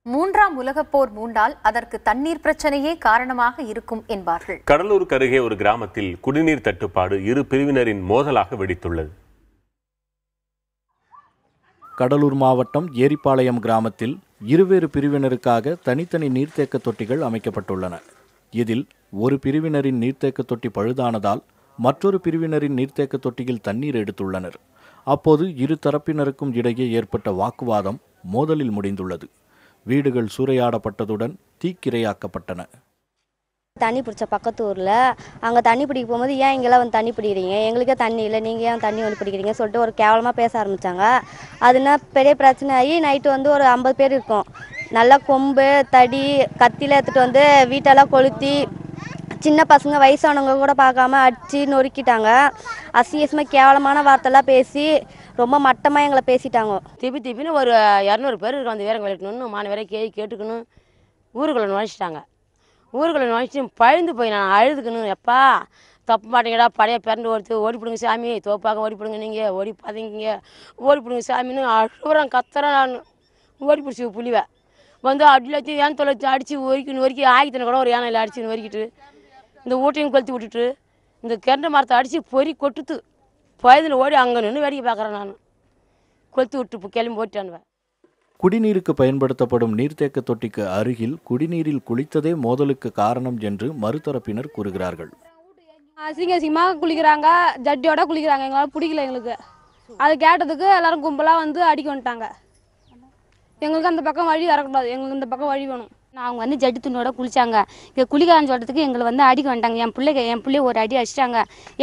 மூன்றாம் உலகப் போர் மூண்டால் அதற்கு தண்ணீர் பிரச்சனையே காரணமாக இருக்கும் என்பார்கள். கடலூருக்கு அருகே ஒரு கிராமத்தில் குடிநீர் தட்டுப்பாடு இரு பிரிவினரின் மோதலாக வெடித்துள்ளது. கடலூர் மாவட்டம் ஏரிப்பாளையம் கிராமத்தில் இருவேறு பிரிவினருக்காக தனித்தனி நீர்த்தேக்க தொட்டிகள் அமைக்கப்பட்டுள்ளன. இதில் ஒரு பிரிவினரின் நீர்த்தேக்க தொட்டி பழுதானதால் மற்றொரு பிரிவினரின் நீர்த்தேக்க தொட்டியில் தண்ணீர் எடுத்துள்ளனர். அப்போது இரு தரப்பினருக்கும் இடையே ஏற்பட்ட வாக்குவாதம் மோதலில் முடிந்துள்ளது. வீடுகள் சூறையாடப்பட்டதுடன் தீக்கிரையாக்கப்பட்டன. தண்ணி பிடிச்ச பக்கத்து ஊரில் அங்கே தண்ணி பிடிக்க போகும்போது ஏன் இங்கெல்லாம் வந்து தண்ணி பிடிக்கிறீங்க, எங்களுக்கே தண்ணி இல்லை, நீங்கள் ஏன் தண்ணி வந்து பிடிக்கிறீங்க சொல்லிட்டு ஒரு கேவலமாக பேச ஆரம்பித்தாங்க. அதுனா பெரிய பிரச்சனை ஆகி நைட்டு வந்து ஒரு 50 பேர் இருக்கும். நல்லா கொம்பு தடி கத்தியில் எடுத்துகிட்டு வந்து வீட்டெல்லாம் கொளுத்தி சின்ன பசங்க வயசானவங்க கூட பார்க்காம அடித்து நொறுக்கிட்டாங்க. அசிங்கமாக கேவலமான வார்த்தைலாம் பேசி ரொம்ப மட்டமாக எங்களை பேசிட்டாங்க. திப்பின்னு ஒரு 200 பேர் இருக்கும். அந்த வீரங்க விளையாடணும்னு மாணவரை கேட்டுக்கணும் ஊருக்குள்ளே நுழைச்சிட்டாங்க. ஊருக்குள்ளே நுழைச்சி பழுந்து போய் நான் அழுதுக்கணும், எப்பா தப்பு மாட்டேங்கடா, பழைய பிறண்டு ஓடிப்பிடுங்க சாமி, தோப்பாக ஓடிப்பிடுங்க, நீங்கள் ஓடி பாதீங்க, ஓடிப்பிடுங்க சாமின்னு அழுகுறேன், கத்துறேன். நான் ஓடி பிடிச்சி புளிவை வந்து அடிச்சு ஏன் தொலைச்சி அடித்து நொறுக்கி ஆகித்தனை கூட ஒரு யானையில் அடித்து நொறுக்கிட்டு இந்த ஊட்டையும் கொளுத்தி விட்டுட்டு இந்த கிரண்ட மரத்தை அடித்து பொறி கொட்டுத்து பகுதியில் ஓடி அங்கே நின்று வேடிக்கை பார்க்குறேன். நான் கொளுத்தி விட்டு கிளம்பி ஓட்டிட்டானுவேன். குடிநீருக்கு பயன்படுத்தப்படும் நீர்த்தேக்க தொட்டிக்கு அருகில் குடிநீரில் குளித்ததே மோதலுக்கு காரணம் என்று மறுதரப்பினர் கூறுகிறார்கள். அசிங்கமாக குளிக்கிறாங்க, ஜட்டியோட குளிக்கிறாங்க, எங்களால் பிடிக்கல. எங்களுக்கு அது கேட்டதுக்கு எல்லாரும் கும்பலாக வந்து அடிக்க வந்துட்டாங்க. எங்களுக்கு அந்த பக்கம் வழி வரக்கூடாது, எங்களுக்கு இந்த பக்கம் வழி வேணும். அவங்க வந்து ஜட்டு துண்டோட குளிச்சாங்க. இங்கே குளிக்கான்னு சொல்கிறதுக்கு எங்களை வந்து அடிக்க வந்துட்டாங்க. என் பிள்ளைய ஒரு அடி அடிச்சிட்டாங்க.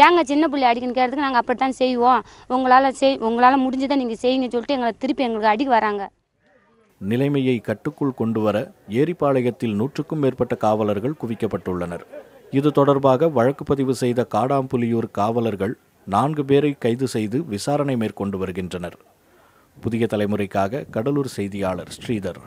ஏங்க சின்ன பிள்ளை அடிக்கன்னு கேட்டதுக்கு நாங்கள் அப்படித்தான் செய்வோம், உங்களால் முடிஞ்சதை நீங்கள் செய்யுங்க சொல்லிட்டு எங்களை திருப்பி எங்களுக்கு அடிக்க வராங்க. நிலைமையை கட்டுக்குள் கொண்டு வர ஏரிப்பாளையத்தில் 100க்கும் மேற்பட்ட காவலர்கள் குவிக்கப்பட்டுள்ளனர். இது தொடர்பாக வழக்கு பதிவு செய்த காடாம்புலியூர் காவலர்கள் 4 பேரை கைது செய்து விசாரணை மேற்கொண்டு வருகின்றனர். புதிய தலைமுறைக்காக கடலூர் செய்தியாளர் ஸ்ரீதர்.